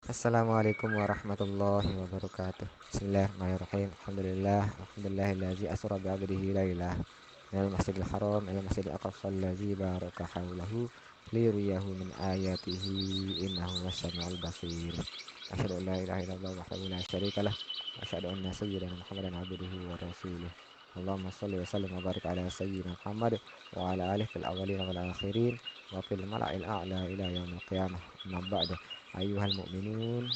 Assalamualaikum warahmatullahi wabarakatuh. Bismillahirrahmanirrahim. Alhamdulillahilladzi asra bi 'abdihi lailah minal masjidil haram ila masjidil aqsa allazi baraka haulahu liyuriyahu min ayatihi innahu wassami'ul basir. Asyhadu an la ilaha illallah wahdahu la syarikalah wa asyhadu anna sayyidana Muhammadan abduhu wa rasuluh. Allahumma shalli wa sallim wa barik ala sayyidina Muhammad wa ala alihi fil awwalin wal akhirin wa fil mala'il a'la ila yaumil qiyamah. Amma ba'du. Ayuhal mu'minun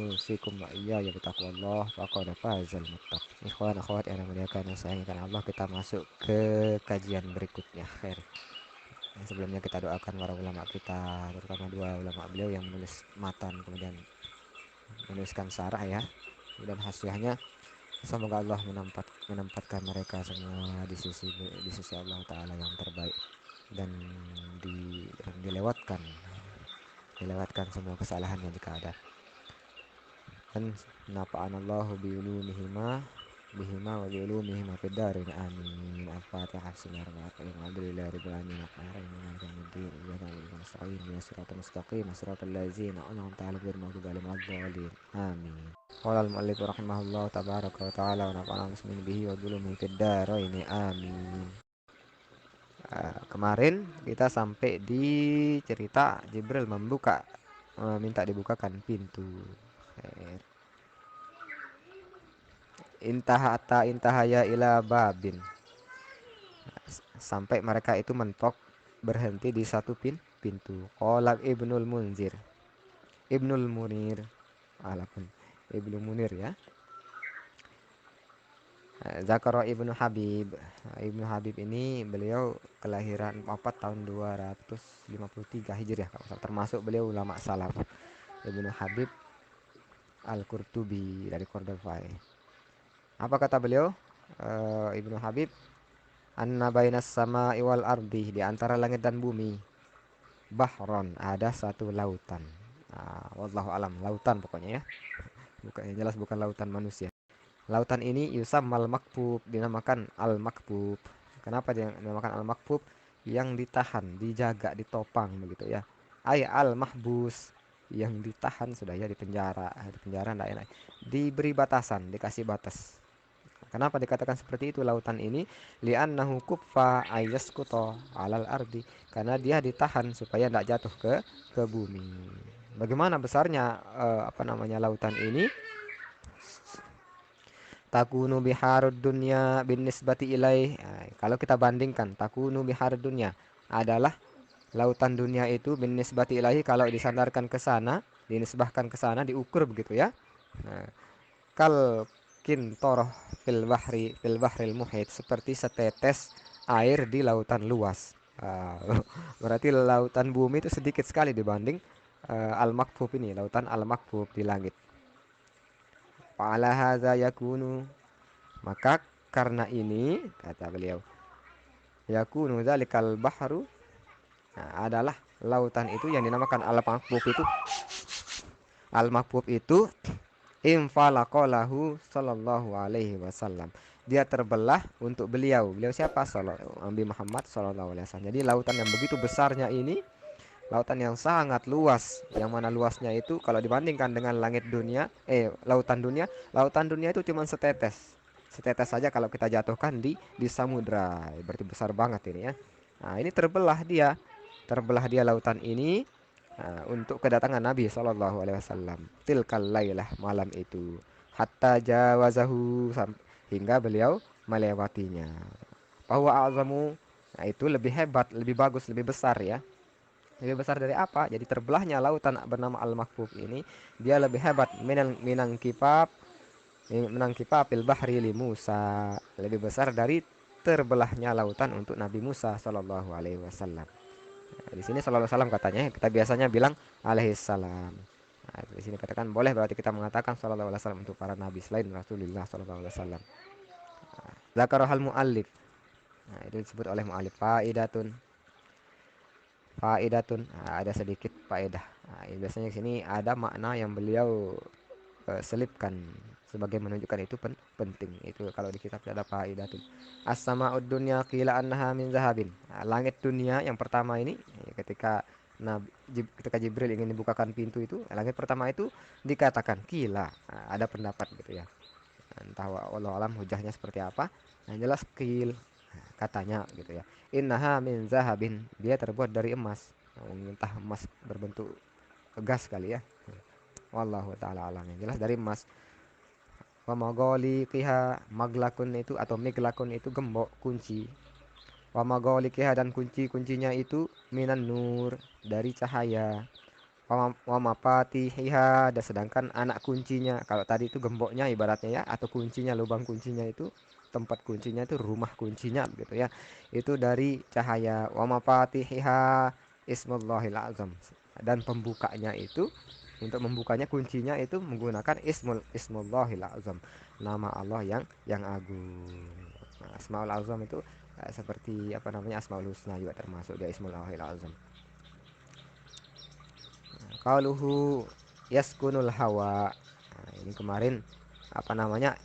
usikum wa iyaya bitaqwallah faqad fazal muttaqin. Ikhwan akhwat yang dimuliakan dan sayangkan Allah, kita masuk ke kajian berikutnya. Khair. Yang sebelumnya kita doakan para ulama kita, terutama dua ulama beliau yang menulis matan kemudian menuliskan syarah ya. Dan hasilnya semoga Allah menempatkan mereka semua di sisi Allah Taala yang terbaik dan dilewatkan semua kesalahannya jika ada. Dan nafa'anallahu bihima wa biulumihima fid darin amin. Al-Fatihah. Bismillahirrahmanirrahim. Alhamdulillahi rabbil alamin. Arrahmanirrahim. Maliki yaumiddin. Iyyaka na'budu wa nasta'in. Ihdinas siratal mustaqim. Siratal ladzina an'amta 'alaihim ghairil maghdubi alaihim waladdallin. Amin. Qala al-mu'allif rahimahullahu tabaraka wa ta'ala wa nafa'ana muslimin bihi wa biulumihi fid darain amin. Kemarin kita sampai di cerita Jibril minta dibukakan pintu. Intahaya ila babin, sampai mereka itu mentok berhenti di satu pintu. Qala Ibnul Munir, alapun Ibnu Munir ya. Zakara Ibnu Habib ini beliau kelahiran wafat tahun 253 Hijriah, termasuk beliau ulama salaf. Ibnu Habib Al-Qurtubi dari Cordoba. Apa kata beliau? Ibnu Habib, anna bainas sama'i wal ardi, di antara langit dan bumi, bahron, ada satu lautan. Wallahu alam, lautan pokoknya ya. Bukan, jelas bukan lautan manusia. Lautan ini yusammal makbub, dinamakan al makbub. Kenapa dia dinamakan al makbub? Yang ditahan, dijaga, ditopang begitu ya. Ay al mahbus, yang ditahan sudah ya, di penjara enggak enak. Diberi batasan, dikasih batas. Kenapa dikatakan seperti itu lautan ini? Li'annahu kuffa ayyaskuto alal ardi, karena dia ditahan supaya tidak jatuh ke bumi. Bagaimana besarnya lautan ini? Takunu biharud dunya bin nisbati ilaih. Kalau kita bandingkan, takunu biharud dunya adalah lautan dunia itu, bin nisbati ilahi, kalau disandarkan ke sana, dinisbahkan ke sana, diukur begitu ya. Nah, kal kintoroh fil bahril muhit, seperti setetes air di lautan luas. Berarti lautan bumi itu sedikit sekali dibanding al-makfuf ini, lautan al-makfuf di langit. Fa'ala hadza yakunu, maka karena ini kata beliau, yakunu dzalikal bahru, adalah lautan itu yang dinamakan al-makfuf itu infalaqalahu sallallahu alaihi wasallam, dia terbelah untuk beliau siapa? Nabi Muhammad sallallahu alaihi wasallam. Jadi lautan yang begitu besarnya ini, lautan yang sangat luas, yang mana luasnya itu kalau dibandingkan dengan lautan dunia itu cuma setetes saja kalau kita jatuhkan di samudra, berarti besar banget ini ya. Nah, ini terbelah dia lautan ini, untuk kedatangan Nabi Shallallahu Alaihi Wasallam. Tilkal lailah, malam itu, hatta jawazahu, hingga beliau melewatinya. Bahwa azamu, nah itu lebih hebat, lebih bagus, lebih besar ya. Lebih besar dari apa? Jadi terbelahnya lautan bernama Al-Makfuf ini, dia lebih hebat menang kipapil bahri li Musa, lebih besar dari terbelahnya lautan untuk Nabi Musa Shallallahu Alaihi Wasallam. Nah, di sini Shallallahu Alaihi Wasallam katanya, kita biasanya bilang alaihi salam. Nah, di sini katakan boleh, berarti kita mengatakan Shallallahu Alaihi Wasallam untuk para nabi selain Rasulullah Shallallahu Alaihi Wasallam. Zakarahal muallif. Nah, itu disebut oleh muallif faidatun. Nah, ada sedikit faedah. Nah, biasanya di sini ada makna yang beliau selipkan sebagai menunjukkan itu penting. Itu kalau di kitab ada faidatun. As-sama'ud dunya qila annaha min zahabin. Nah, langit dunia yang pertama ini, ketika Nah, ketika Jibril ingin dibukakan pintu itu, langit pertama itu dikatakan kila. Nah, ada pendapat gitu ya. Entah Allah alam hujahnya seperti apa. Yang jelas kil katanya gitu ya. Innaha min zahabin. Dia terbuat dari emas. Entah emas berbentuk gas kali ya. Wallahu taala alam. Yang jelas dari emas. Wa maghaliqiha, maglakun itu atau miglakun itu gembok kunci. Wa maghaliqiha dan kunci-kuncinya itu minan nur, dari cahaya. Wa mafatihiha, dan sedangkan anak kuncinya, kalau tadi itu gemboknya ibaratnya ya, atau kuncinya, lubang kuncinya itu, tempat kuncinya itu, rumah kuncinya gitu ya, itu dari cahaya. Wa mafatihiha ismullahil azam, dan pembukanya itu, untuk membukanya kuncinya itu menggunakan ismullahil azam, nama Allah yang agung. Nah, asmaul azam itu seperti apa namanya, asmaul husna juga termasuk dia ismullahil azam. Qauluhu yaskunul hawa. Nah, ini kemarin apa namanya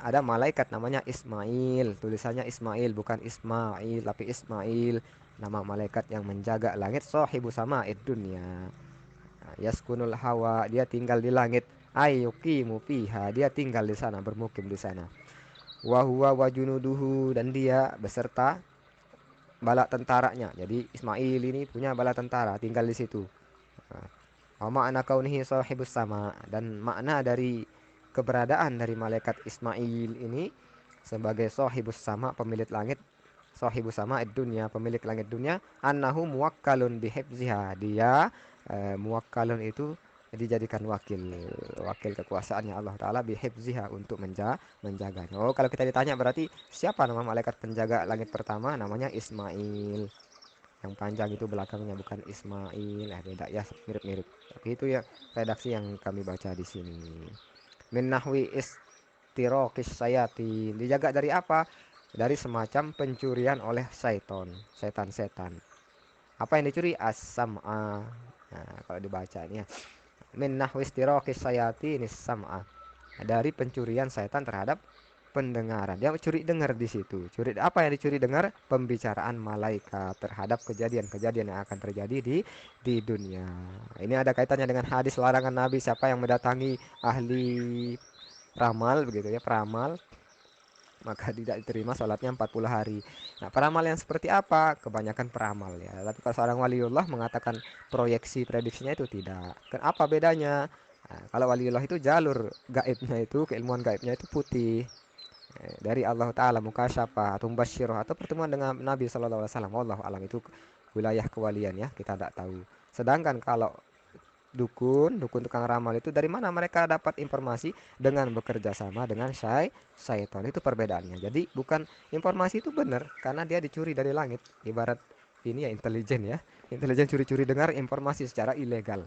ada malaikat namanya Ismail, tulisannya Ismail bukan Ismail tapi Ismail, nama malaikat yang menjaga langit, sahibu sama'id dunya. Nah, yaskunul hawa, dia tinggal di langit, ayyuqimu fiha, dia tinggal di sana, bermukim di sana. Wa huwa wa junuduhu, dan dia beserta bala tentaranya. Jadi Ismail ini punya bala tentara tinggal di situ. Nah, wa makna kaunihi sahibus sama, dan makna dari keberadaan dari malaikat Ismail ini sebagai sahibus sama, pemilik langit, sahibus sama dunia, pemilik langit dunia, annahu muwakkalun bihifziha, dia muwakkalun itu dijadikan wakil, wakil kekuasaannya Allah Ta'ala, bihifziha, untuk menjaganya. Oh, kalau kita ditanya berarti siapa nama malaikat penjaga langit pertama, namanya Ismail. Yang panjang itu belakangnya, bukan Ismail, beda ya, mirip-mirip. Tapi itu ya redaksi yang kami baca di sini. Min nahwi istirokis sayati, dijaga dari apa? Dari semacam pencurian oleh syaiton, setan-setan. Apa yang dicuri? As-sam'a. Nah, kalau dibaca ini ya. Min nahwi istirokis sayati ini sam'a. Dari pencurian setan terhadap pendengaran. Dia curi dengar di situ. Curi apa yang dicuri dengar? Pembicaraan malaikat terhadap kejadian-kejadian yang akan terjadi di dunia. Ini ada kaitannya dengan hadis larangan Nabi, siapa yang mendatangi ahli ramal begitu ya, peramal, maka tidak diterima sholatnya 40 hari. Nah, peramal yang seperti apa? Kebanyakan peramal ya. Tapi kalau seorang waliullah mengatakan proyeksi prediksinya itu tidak. Kenapa bedanya? Nah, kalau waliullah itu jalur gaibnya itu, keilmuan gaibnya itu putih, dari Allah Ta'ala, mukasyafah atau mubasyirah, atau pertemuan dengan Nabi Sallallahu Alaihi Wasallam. Wallahu alam, itu wilayah kewalian ya, kita tidak tahu. Sedangkan kalau dukun tukang ramal itu, dari mana mereka dapat informasi? Dengan bekerja sama dengan syaitan, itu perbedaannya. Jadi bukan informasi itu benar karena dia dicuri dari langit, ibarat ini ya, intelijen ya, intelijen curi-curi dengar informasi secara ilegal,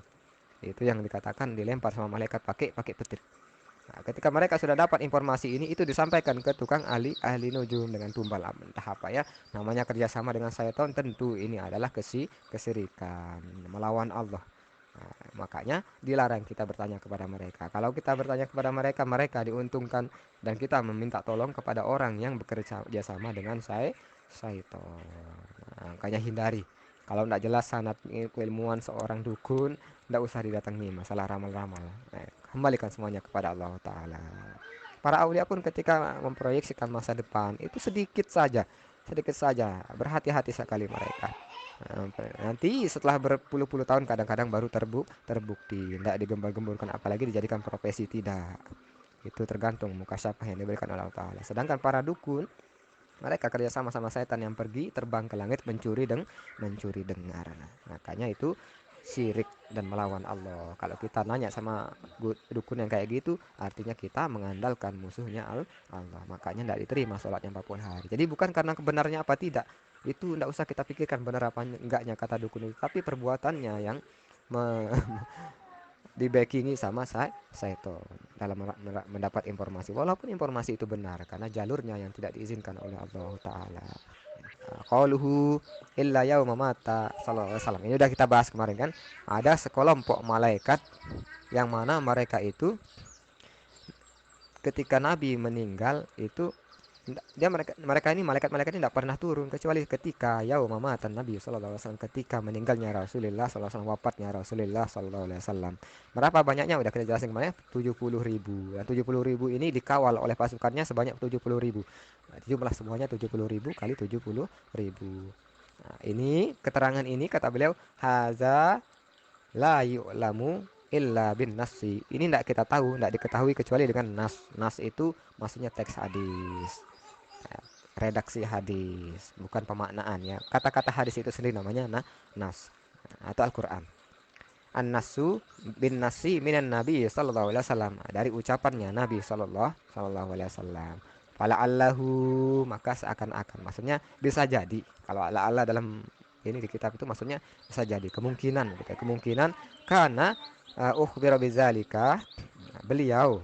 itu yang dikatakan dilempar sama malaikat pakai pakai petir. Nah, ketika mereka sudah dapat informasi ini, itu disampaikan ke tukang ahli nujum dengan tumbal, entah apa ya, namanya kerjasama dengan syaitan, tentu ini adalah kesirikan, melawan Allah. Nah, makanya dilarang kita bertanya kepada mereka. Kalau kita bertanya kepada mereka, mereka diuntungkan, dan kita meminta tolong kepada orang yang bekerja sama dengan syaitan. Nah, makanya hindari. Kalau tidak jelas sanad keilmuan seorang dukun, tidak usah didatangi masalah ramal-ramal. Nah, kembalikan semuanya kepada Allah Ta'ala. Para aulia pun ketika memproyeksikan masa depan itu sedikit saja, berhati-hati sekali mereka. Nanti setelah berpuluh-puluh tahun kadang-kadang baru terbukti, tidak digembar-gemburkan, apalagi dijadikan profesi, tidak. Itu tergantung mukasyafah yang diberikan oleh Allah Ta'ala. Sedangkan para dukun, mereka kerja sama setan yang pergi terbang ke langit mencuri dengar. Makanya itu syirik dan melawan Allah. Kalau kita nanya sama dukun yang kayak gitu, artinya kita mengandalkan musuhnya Allah. Makanya tidak diterima sholatnya 40 hari. Jadi bukan karena kebenarnya apa tidak, itu tidak usah kita pikirkan benar apa enggaknya kata dukun itu, tapi perbuatannya yang me dibackingi sama syaiton dalam mendapat informasi, walaupun informasi itu benar karena jalurnya yang tidak diizinkan oleh Allah Ta'ala. Qauluhu illa yauma mata sallallahu alaihi wasallam. Ini udah kita bahas kemarin kan. Ada sekelompok malaikat yang mana mereka itu ketika Nabi meninggal itu Mereka ini malaikat-malaikat ini tidak pernah turun kecuali ketika yauma matan Nabi sallallahu alaihi wasallam, ketika meninggalnya Rasulullah sallallahu alaihi wasallam, wafatnya Rasulullah sallallahu alaihi wasallam. Berapa banyaknya udah kita jelasin kemarin, 70.000. Dan 70.000 ini dikawal oleh pasukannya sebanyak 70.000. Nah, jumlah semuanya 70.000 kali 70.000. Nah, ini keterangan ini kata beliau, haza la yu'lamu illa bin nasi. Ini tidak kita tahu, tidak diketahui kecuali dengan nas. Nas itu maksudnya teks hadis, redaksi hadis, bukan pemaknaan ya. Kata-kata hadis itu sendiri namanya nas atau Al-Quran. An-nasu bin nasi minan Nabi sallallahu alaihi wasallam, dari ucapannya Nabi sallallahu alaihi wasallam. Fala allahu, maka seakan-akan, maksudnya bisa jadi. Kalau ala dalam ini di kitab itu maksudnya bisa jadi, kemungkinan gitu. Kemungkinan karena ukhbira bizalika, beliau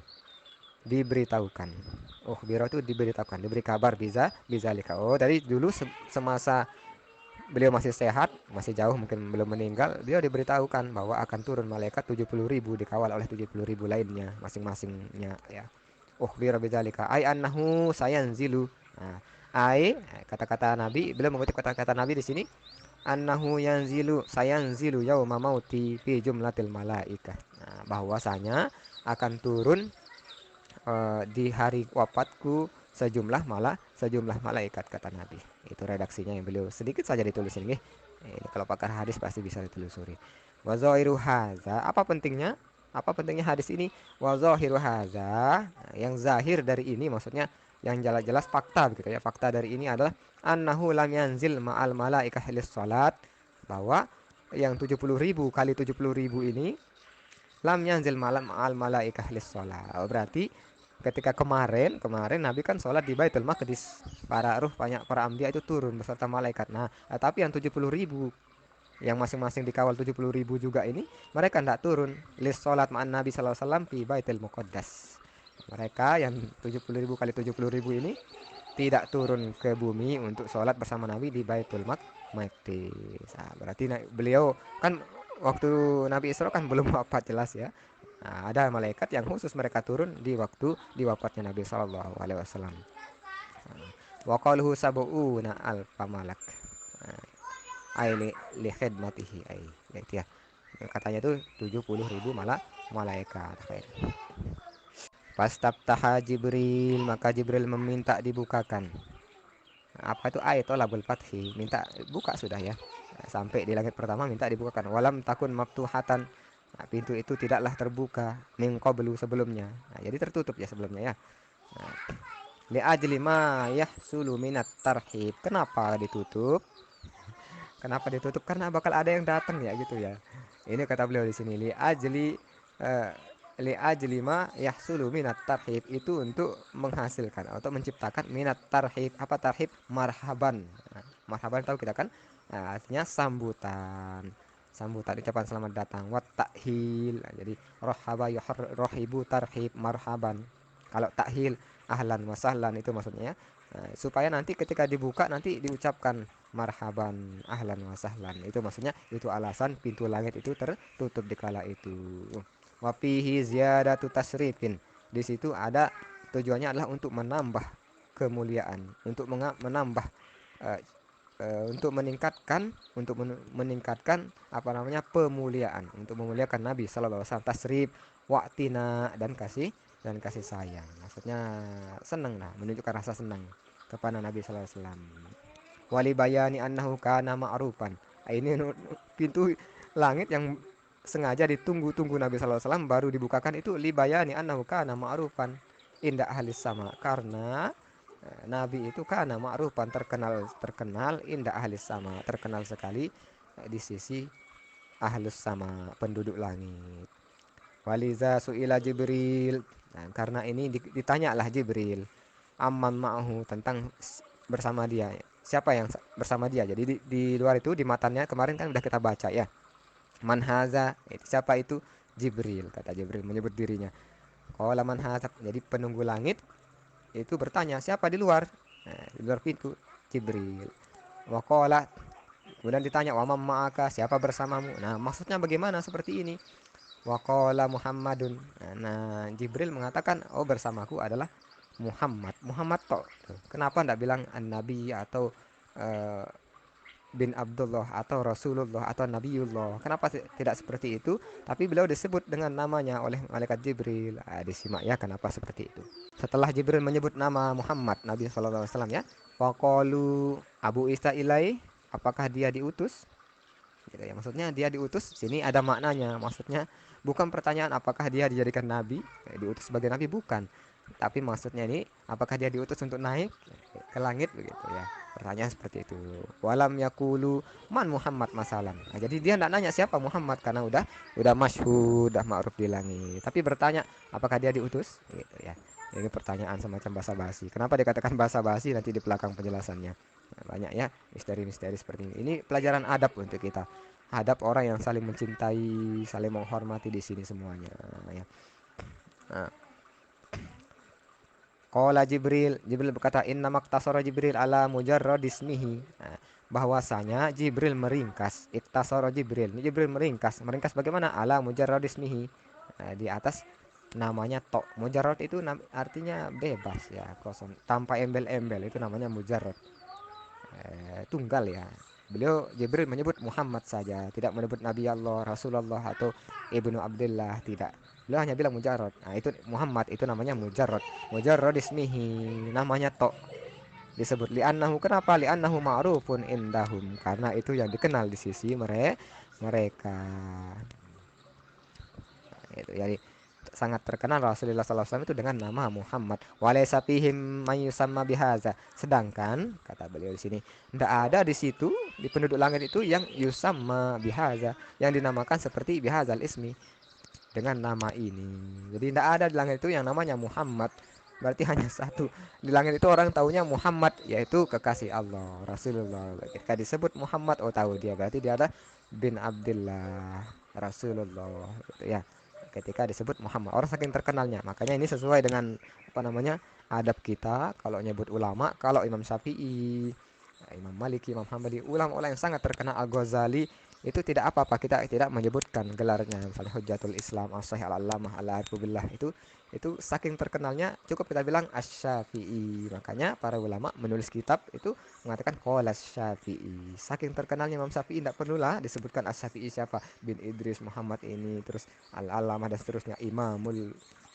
diberitahukan. Ukhbira itu diberitahukan, diberi kabar bizalika. Oh, dari dulu semasa beliau masih sehat, masih jauh mungkin belum meninggal, beliau diberitahukan bahwa akan turun malaikat 70.000 dikawal oleh 70.000 lainnya masing-masingnya ya. Ukhbira bidzalika ai annahu sayanzilu. Nah, ai kata-kata Nabi, beliau mengutip kata-kata Nabi di sini, annahu yanzilu sayanzilu yauma mauti fi jumlatil malaikah. Nah, bahwasanya akan turun di hari wafatku sejumlah malaikat, kata Nabi. Itu redaksinya yang beliau sedikit saja ditulis ini. Ini kalau pakar hadis pasti bisa ditelusuri. Wa zahiru haza, apa pentingnya? Apa pentingnya hadis ini? Wa zahiru haza, yang zahir dari ini maksudnya yang jelas-jelas fakta begitu ya. Fakta dari ini adalah annahu lam yanzil ma'al malaikah lis salat, bahwa yang 70.000 kali 70.000 ini lam yanzil malam al malaikah lis salat. Berarti ketika kemarin Nabi kan sholat di Baitul Maqdis, para ruh banyak para ambia itu turun beserta malaikat. Nah, tapi yang 70.000 yang masing-masing dikawal 70.000 juga ini, mereka tidak turun lis sholat ma'an Nabi sallallahu alaihi wasallam di Baitul Muqaddas. Mereka yang 70.000 kali 70.000 ini tidak turun ke bumi untuk sholat bersama Nabi di Baitul Maqdis. Nah, berarti beliau kan waktu Nabi Isra kan belum wafat jelas ya. Nah, ada malaikat yang khusus mereka turun di waktu di wafatnya Nabi Shallallahu Alaihi Wasallam. Wa qaluhu sab'una alfa malak. Ai li khidmatihi ai. Itu ya. Katanya tuh 70.000 malaikat. Fastaftaha Jibril, maka Jibril meminta dibukakan. Apa itu ayat tolabul fathi, minta buka sudah ya. Sampai di langit pertama minta dibukakan. Walam takun maftuhatan, nah, pintu itu tidaklah terbuka min qablu sebelumnya. Nah, jadi tertutup ya sebelumnya ya. Nah, li ajli ma yahsulu minat tarhib. Kenapa ditutup? Kenapa ditutup? Karena bakal ada yang datang ya gitu ya. Ini kata beliau di sini, eh, li ajli ma yahsulu minat tarhib, itu untuk menghasilkan atau menciptakan minat tarhib. Apa tarhib? Marhaban. Nah, marhaban tahu kita kan? Nah, artinya sambutan. Sambutan, ucapan selamat datang. Wat takhil. Nah, jadi rohaba rohibu tarhib marhaban. Kalau takhil ahlan wasahlan itu maksudnya ya. Nah, supaya nanti ketika dibuka nanti diucapkan marhaban ahlan wasahlan, itu maksudnya itu alasan pintu langit itu tertutup di kala itu. Wafihi ziyadatu tasrifin, di situ ada tujuannya adalah untuk menambah kemuliaan, untuk menambah uh, untuk meningkatkan apa namanya pemuliaan, untuk memuliakan Nabi sallallahu alaihi wasallam. Tasrif waqtina, dan kasih sayang, maksudnya senang lah, menunjukkan rasa senang kepada Nabi sallallahu alaihi wasallam. Wali bayani annahu kana ma'rufan. Ini pintu langit yang sengaja ditunggu-tunggu Nabi sallallahu alaihi wasallam baru dibukakan, itu li bayani annahu kana ma'rufan inda ahli sama, karena Nabi itu kana ma'rufan, terkenal inda ahli sama, terkenal sekali di sisi ahlus sama, penduduk langit. Waliza suila Jibril. Nah, karena ini ditanyalah Jibril amman ma'ahu, tentang bersama dia. Siapa yang bersama dia? Jadi di luar itu di matanya kemarin kan udah kita baca ya. Manhaza, siapa itu? Jibril, kata Jibril menyebut dirinya. Qala manhaza, jadi penunggu langit itu bertanya siapa di luar. Nah, di luar pintu Jibril. Wa qala, kemudian ditanya wa ma'aka, siapa bersamamu? Nah, maksudnya bagaimana seperti ini? Wa qala Muhammadun. Nah, Jibril mengatakan, oh bersamaku adalah Muhammad, Muhammad tok. Kenapa ndak bilang an-nabi atau eh, bin Abdullah atau Rasulullah atau Nabiullah? Kenapa tidak seperti itu? Tapi beliau disebut dengan namanya oleh malaikat Jibril. Disimak ya kenapa seperti itu. Setelah Jibril menyebut nama Muhammad Nabi Shallallahu Alaihi Wasallam ya, faqalu Abu Isa ilai, apakah dia diutus? Gitu ya, maksudnya dia diutus. Sini ada maknanya. Maksudnya bukan pertanyaan apakah dia dijadikan nabi, diutus sebagai nabi, bukan. Tapi maksudnya ini apakah dia diutus untuk naik ke langit begitu ya. Pertanyaan seperti itu. Walam yakulu man Muhammad masalam. Nah, jadi dia tidak nanya siapa Muhammad karena udah masyhur, udah ma'ruf di langit. Tapi bertanya apakah dia diutus gitu ya. Ini pertanyaan semacam basa-basi. Kenapa dikatakan basa-basi nanti di belakang penjelasannya. Nah, banyak ya misteri-misteri seperti ini. Ini pelajaran adab untuk kita. Adab orang yang saling mencintai, saling menghormati di sini semuanya ya. Nah, qala Jibril, Jibril berkata inna maktasara Jibril ala mujarrad ismihi. Nah, bahwasanya Jibril meringkas, iktasara Jibril. Ini Jibril meringkas. Meringkas bagaimana? Ala mujarrad ismihi. Nah, di atas namanya tok. Mujarrad itu artinya bebas ya, kosong, tanpa embel-embel, itu namanya mujarrad. Tunggal ya. Beliau Jibril menyebut Muhammad saja, tidak menyebut Nabi Allah, Rasulullah atau Ibnu Abdullah, tidak. Beliau hanya bilang mujarrad. Nah, itu Muhammad itu namanya mujarrad. Mujarrad ismihi, namanya tok disebut li'annahu. Kenapa? Li'annahu ma'rufun indahum, karena itu yang dikenal di sisi mereka. Itu jadi sangat terkenal Rasulullah SAW itu dengan nama Muhammad. Walaysa fihim may yusamma bihaza. Sedangkan kata beliau di sini, tidak ada di situ di penduduk langit itu yang yusamma bihaza, yang dinamakan seperti bihazal ismi, dengan nama ini. Jadi tidak ada di langit itu yang namanya Muhammad. Berarti hanya satu. Di langit itu orang tahunya Muhammad, yaitu kekasih Allah, Rasulullah. Ketika disebut Muhammad, oh tahu dia berarti dia ada bin Abdullah, Rasulullah gitu ya. Ketika disebut Muhammad, orang saking terkenalnya. Makanya ini sesuai dengan apa namanya? Adab kita kalau nyebut ulama, kalau Imam Syafi'i, Imam Maliki, Imam Hambali, ulama-ulama yang sangat terkenal, Al-Ghazali, itu tidak apa-apa kita tidak menyebutkan gelarnya, misalnya Hujjatul Islam, As-Sahih Al-Allamah Al-Arifubillah, itu saking terkenalnya cukup kita bilang Asy-Syafi'i. Makanya para ulama menulis kitab itu mengatakan qala Syafi'i. Saking terkenalnya Imam Syafi'i tidak perlulah disebutkan Asy-Syafi'i siapa, bin Idris Muhammad ini, terus Al-Allamah dan seterusnya,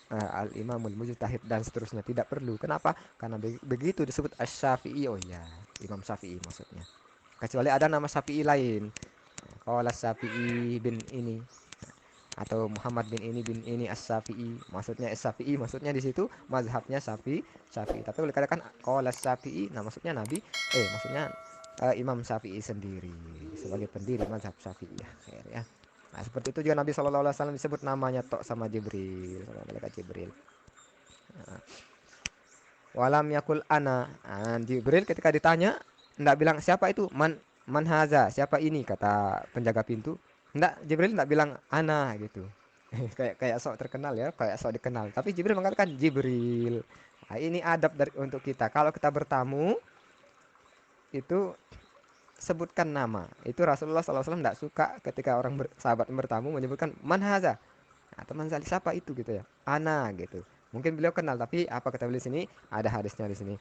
Al-Imamul Mujtahid dan seterusnya, tidak perlu. Kenapa? Karena begitu disebut Asy-Syafi'i, oh ya, Imam Syafi'i maksudnya. Kecuali ada nama Syafi'i lain. Qala Syafi'i bin ini, atau Muhammad bin ini As-Syafi'i. Maksudnya As-Syafi'i, maksudnya di situ mazhabnya Syafi'i. Tapi kalau dikatakan qala Syafi'i, nah maksudnya Nabi, maksudnya Imam Syafi'i sendiri sebagai pendiri mazhab Syafi'i ya. Nah, seperti itu juga Nabi SAW disebut namanya tok sama Jibril, sama malaikat Jibril. Nah, walam yakul ana. Nah, Jibril ketika ditanya enggak bilang siapa itu, man haza, siapa ini, kata penjaga pintu. Enggak, Jibril enggak bilang ana gitu. Kayak kayak sok terkenal ya, kayak sok dikenal. Tapi Jibril mengatakan Jibril. Nah, ini adab untuk kita. Kalau kita bertamu itu sebutkan nama. Itu Rasulullah SAW tidak suka ketika orang sahabat bertamu menyebutkan man haza. Nah, teman saya siapa itu gitu ya. Ana gitu. Mungkin beliau kenal, tapi apa kata beliau sini? Ada hadisnya di sini.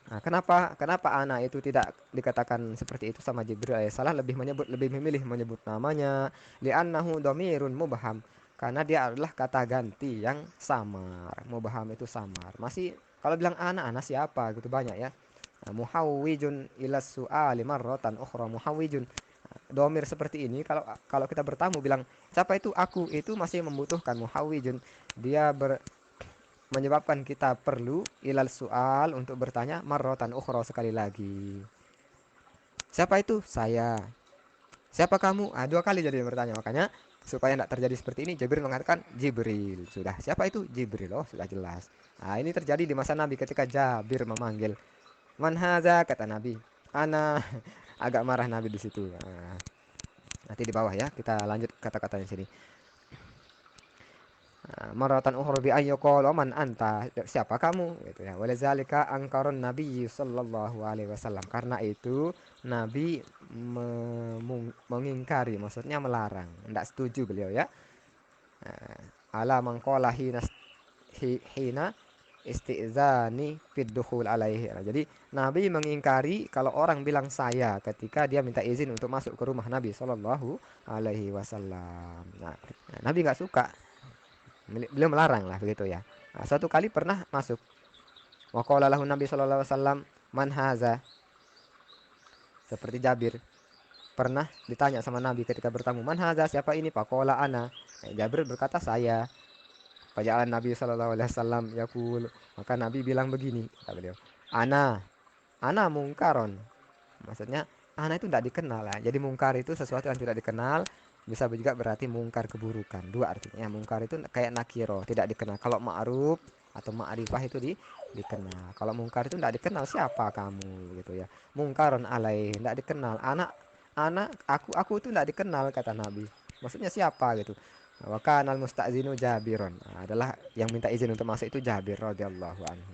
Nah, kenapa anak itu tidak dikatakan seperti itu sama Jibril alaihissalam, lebih memilih menyebut namanya, li'annahu dhamirun mubham, karena dia adalah kata ganti yang samar. Mubham itu samar. Masih kalau bilang anak siapa gitu banyak ya. Nah, muhawwijun ila su'ali marratan ukhra, muhawwijun. Domir seperti ini kalau kalau kita bertamu bilang siapa itu, aku, itu masih membutuhkan muhawwijun. Dia menyebabkan kita perlu ilal soal untuk bertanya marrotan ukhra, sekali lagi. Siapa itu? Saya. Siapa kamu? Dua kali jadi bertanya. Makanya supaya tidak terjadi seperti ini, Jibril mengatakan Jibril. Sudah. Siapa itu? Jibril. Oh, sudah jelas. Nah, ini terjadi di masa Nabi ketika Jabir memanggil. Man haza, kata Nabi. Ana. Agak marah Nabi di situ. Nah, nanti di bawah ya, kita lanjut kata-katanya sini. Maratan ukhra bi ayyuqala man anta, siapa kamu gitu ya. Walizalika angkarun nabi sallallahu alaihi wasallam, karena itu Nabi mengingkari, maksudnya melarang, tidak setuju beliau ya. Ala mangqala hina istizani fid dukhul alaihi. Jadi Nabi mengingkari kalau orang bilang saya ketika dia minta izin untuk masuk ke rumah Nabi Shallallahu Alaihi Wasallam. Nah, Nabi nggak suka, beliau melarang lah begitu ya. Nah, suatu kali pernah masuk. Wa qala lahu Nabi Shallallahu Alaihi Wasallam man haza, seperti Jabir pernah ditanya sama Nabi ketika bertamu, man haza, siapa ini? Faqala ana. Jabir berkata saya. Pajaan Nabi Shallallahu Alaihi Wasallam yaqul, maka Nabi bilang begini kata beliau, ana mungkaron. Maksudnya ana itu tidak dikenal ya. Jadi mungkar itu sesuatu yang tidak dikenal, bisa juga berarti mungkar keburukan. Dua artinya. Mungkar itu kayak nakiro, tidak dikenal. Kalau ma'ruf atau ma'rifah itu dikenal. Kalau mungkar itu tidak dikenal, siapa kamu gitu ya. Mungkaron alai, tidak dikenal. Anak aku itu tidak dikenal kata Nabi. Maksudnya siapa gitu. Wa kanal musta'zinu Jabiron. Nah, adalah yang minta izin untuk masuk itu Jabir radhiyallahu anhu.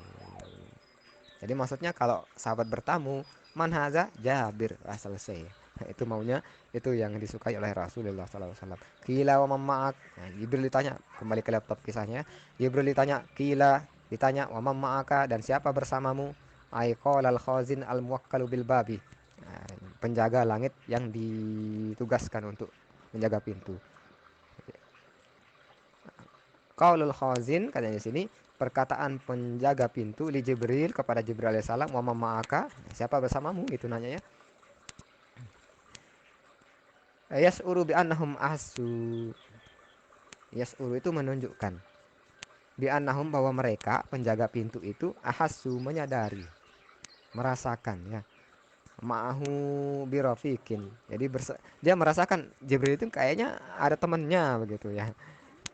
Jadi maksudnya kalau sahabat bertamu, man haza Jabir, selesai. Nah, itu maunya, itu yang disukai oleh Rasulullah SAW. Kila wa ma'ak. Nah, Jibril ditanya, kembali ke laptop kisahnya. Jibril ditanya, kila, ditanya wa ma'aka, dan siapa bersamamu? Aiqal al khazin al muwakkalu bil babi. Nah, penjaga langit yang ditugaskan untuk menjaga pintu. Qaulul khazin katanya di sini, perkataan penjaga pintu li Jibril kepada Jibril alaihissalam, wa ma'aka, siapa bersamamu itu nanya ya. Yas'uru bi annahum ahsu. Yas'uru itu menunjukkan bi annahum, bahwa mereka penjaga pintu itu ahassu menyadari, merasakan ya. Ma'ahu birafikin. Jadi dia merasakan Jibril itu kayaknya ada temannya begitu ya.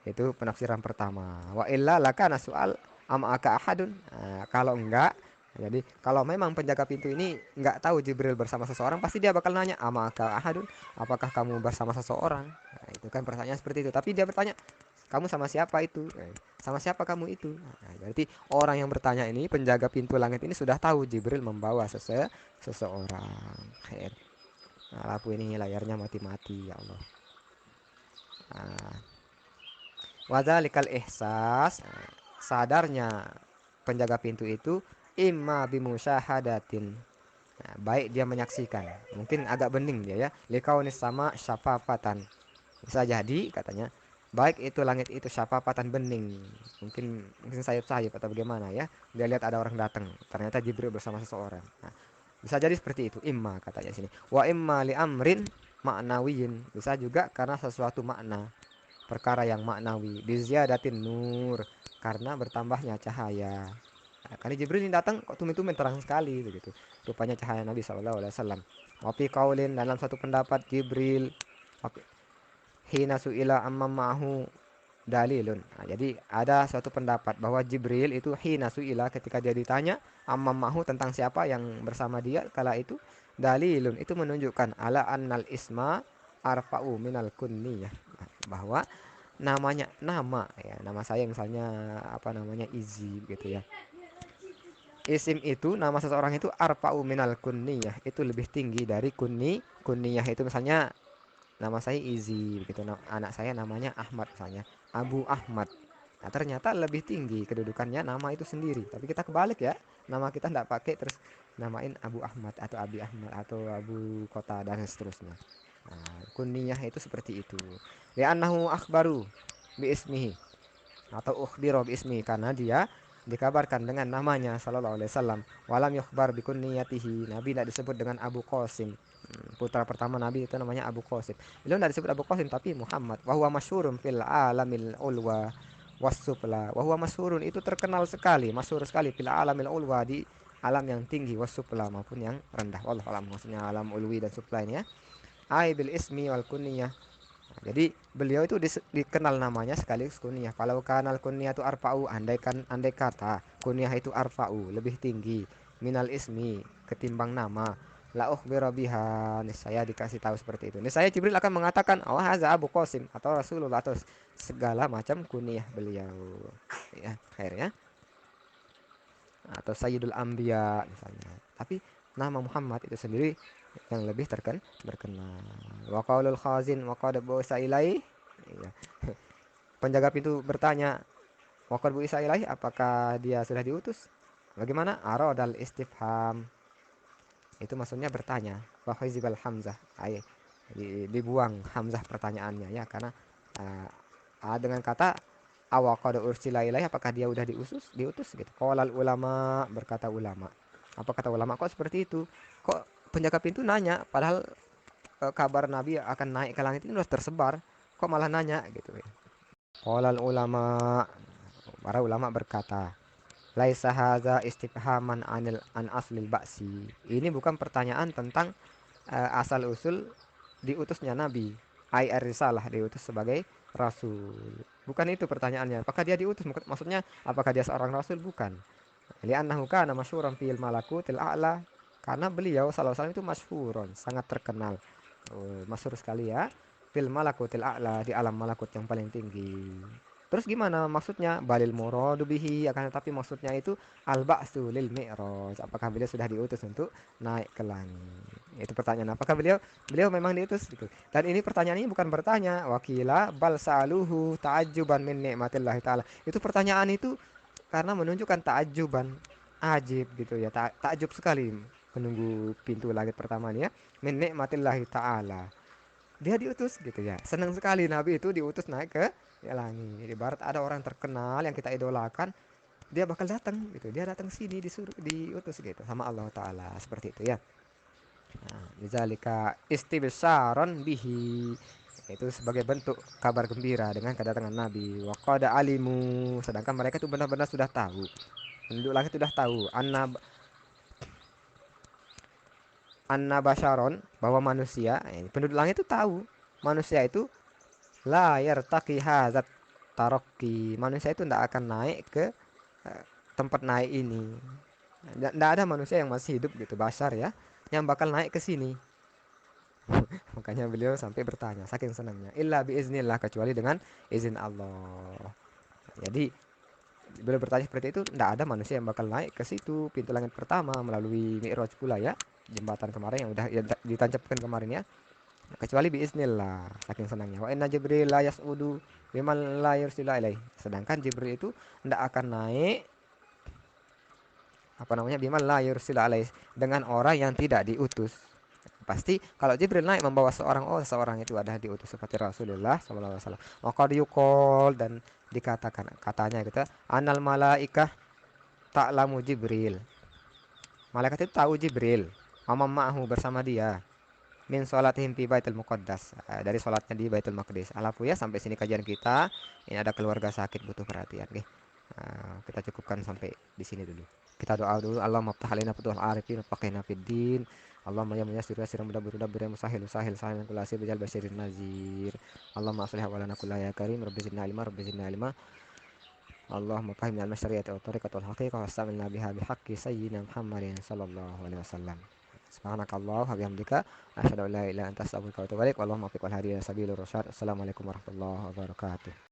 Itu penafsiran pertama. Wa illa lakana soal amaka ahadun. Nah, kalau enggak, jadi kalau memang penjaga pintu ini enggak tahu Jibril bersama seseorang, pasti dia bakal nanya amaka ahadun, apakah kamu bersama seseorang? Nah, itu kan pertanyaan seperti itu. Tapi dia bertanya, kamu sama siapa itu? Sama siapa kamu itu? Nah, berarti orang yang bertanya ini, penjaga pintu langit ini sudah tahu Jibril membawa seseorang. Nah, lampu ini layarnya mati-mati ya Allah. Nah, wadzalikal ihsas, sadarnya penjaga pintu itu imma bimusyahadatin. Nah, baik dia menyaksikan, mungkin agak bening dia ya. Likaunis sama syafafatan. Bisa jadi katanya baik itu langit itu syafafatan bening. Mungkin sayap-sayap atau bagaimana ya. Dia lihat ada orang datang, ternyata Jibril bersama seseorang. Nah, bisa jadi seperti itu imma katanya sini. Wa imma li amrin maknawiyin. Bisa juga karena sesuatu makna, perkara yang maknawi, biziyadatin nur, karena bertambahnya cahaya. Nah, kali Jibril ini datang kok tumit-tumit terang sekali begitu. Rupanya cahaya Nabi Shallallahu Alaihi Wasallam. Wafi kaulin, dalam satu pendapat Jibril hina suila amma ma'hu dalilun. Nah, jadi ada suatu pendapat bahwa Jibril itu hina suila, ketika dia ditanya amma ma'hu, tentang siapa yang bersama dia kala itu, dalilun itu menunjukkan ala annal isma arfa'u minal kunniyah, bahwa nama ya, nama saya misalnya apa namanya Izi gitu ya, isim itu nama seseorang itu arfa'u minal kunniyah, itu lebih tinggi dari kunniyah itu. Misalnya nama saya Izi gitu, anak saya namanya Ahmad misalnya, Abu Ahmad. Nah, ternyata lebih tinggi kedudukannya nama itu sendiri, tapi kita kebalik ya, nama kita tidak pakai terus namain Abu Ahmad atau Abi Ahmad atau Abu Kota dan seterusnya. Nah, kunniyah itu seperti itu. Li'annahu akhbaru bi ismihi, atau ukhbiro bi ismi, karena dia dikabarkan dengan namanya sallallahu alaihi wasallam. Walam yukhbar bi kunniyatihi, Nabi tidak disebut dengan Abu Qasim. Putra pertama Nabi itu namanya Abu Qasim. Beliau tidak disebut Abu Qasim tapi Muhammad. Wa huwa masyhurun fil alamil ulwa wasufla. Wa huwa masyhurun itu terkenal sekali, masyhur sekali fil alamil ulwa, di alam yang tinggi, wasufla maupun yang rendah. Wallahu alam, maksudnya alam ulwi dan sufla ini ya. Ai bil ismi wal kunniyah. Jadi beliau itu dikenal namanya sekaligus kunyah. Kalau kanal kunyah itu arfa'u, andai kata kunyah itu arfa'u, lebih tinggi minal ismi, ketimbang nama, la ukhbira biha, saya dikasih tahu seperti itu. Saya Jibril akan mengatakan, "Oh, haza Abu Qasim," atau Rasulullah, atau segala macam kunyah beliau. Ya, akhirnya atau Sayyidul Anbiya misalnya. Tapi nama Muhammad itu sendiri yang lebih terkenal. Wa qaulul khazin wa qad bu'sa ilai. Iya. Penjaga pintu bertanya, Wa qad bu'isa ilaihi, apakah dia sudah diutus? Bagaimana? Aradal istifham. Itu maksudnya bertanya. Wa huzibal hamzah. Dibuang hamzah pertanyaannya ya, karena dengan kata awaqad ursila ilaihi, apakah dia udah diutus gitu. Qalal ulama, berkata ulama. Apa kata ulama? Kok seperti itu? Kok penjaga pintu nanya, padahal kabar Nabi akan naik ke langit ini sudah tersebar, kok malah nanya gitu ya. Qalal ulama, para ulama berkata, laisa hadza istifhaman an aslil ba'si. Ini bukan pertanyaan tentang asal usul diutusnya Nabi. Ai ar-risalah, diutus sebagai rasul. Bukan itu pertanyaannya. Apakah dia diutus? Maksudnya apakah dia seorang rasul? Bukan. Li'annahu kana masyhuran fil malakutil a'la. Karena beliau sallallahu alaihi wasallam itu masyhuron, sangat terkenal. Masyhur sekali ya. Fil malakutil a'la, di alam malakut yang paling tinggi. Terus gimana maksudnya? Balil muradu bihi, akan tetapi maksudnya itu al-ba'tsu lil mi'raj. Apakah beliau sudah diutus untuk naik ke langit? Itu pertanyaan. Apakah beliau memang diutus gitu. Dan ini pertanyaan ini bukan bertanya, wakila bal sa'aluhu ta'ajjuban min nikmatillahi taala. Itu pertanyaan itu karena menunjukkan ta'ajjuban, ajib gitu ya. Takjub sekali menunggu pintu langit pertama nih ya. Min nikmatillahi taala. Dia diutus gitu ya. Senang sekali Nabi itu diutus naik ke ya langit. Ibarat ada orang terkenal yang kita idolakan, dia bakal datang gitu. Dia datang sini disuruh diutus gitu sama Allah taala, seperti itu ya. Nah, lidzalika istibsyaron bihi, itu sebagai bentuk kabar gembira dengan kedatangan Nabi. Wa qad alimu, sedangkan mereka itu benar-benar sudah tahu. Penduduk langit sudah tahu anna basyaron, bahwa manusia, penduduk langit itu tahu manusia itu la yartaqi hadzat taraqi. Manusia itu tidak akan naik ke tempat naik ini. Tidak ada manusia yang masih hidup gitu, basar ya, yang bakal naik ke sini. Makanya beliau sampai bertanya saking senangnya, illa biiznillah, kecuali dengan izin Allah. Jadi beliau bertanya seperti itu, tidak ada manusia yang bakal naik ke situ pintu langit pertama melalui Mi'raj pula ya, jembatan kemarin yang udah ya, ditancapkan kemarin ya, kecuali biiznillah, saking senangnya. Wa inna jibril la yas'udu biman la yursila ilaih, sedangkan Jibril itu tidak akan naik apa namanya biman la yursila alaih, dengan orang yang tidak diutus. Pasti kalau Jibril naik membawa seorang, oh seorang itu ada diutus seperti Rasulullah SAW. Maka diukol, dan dikatakan katanya gitu, anal malaikah ta'lamu Jibril, malaikat itu tahu Jibril, amam ma'hu, bersama dia, min sholatihim fi baitul muqaddas, dari sholatnya di Baitul Maqdis. Alafu ya, sampai sini kajian kita. Ini ada keluarga sakit butuh perhatian. Kita cukupkan sampai di sini dulu. Kita doa dulu. Allahumma ftah alaina futuhal arifin, faqihna fid din. Allahumma ya muyassir yassir, mudabbir mudabbir, ya musahhil sahil sahil, kullu asir bijal basyirin nazir. Allahumma aslih awalana kullaya karim, rabbi zidna ilma, rabbi zidna ilma. Allahumma fahimna al-masyari'ati wa tariqat wal haqiqah, wa stamilna biha bihaqqi sayyidina Muhammadin sallallahu alaihi wasallam. Subhanakallah wa bihamdika, asyhadu an la ilaha illa anta, astaghfiruka wa atubu ilaik. Wallahumma fiq wal hadi ila sabilur rasyad. Assalamualaikum warahmatullahi wabarakatuh.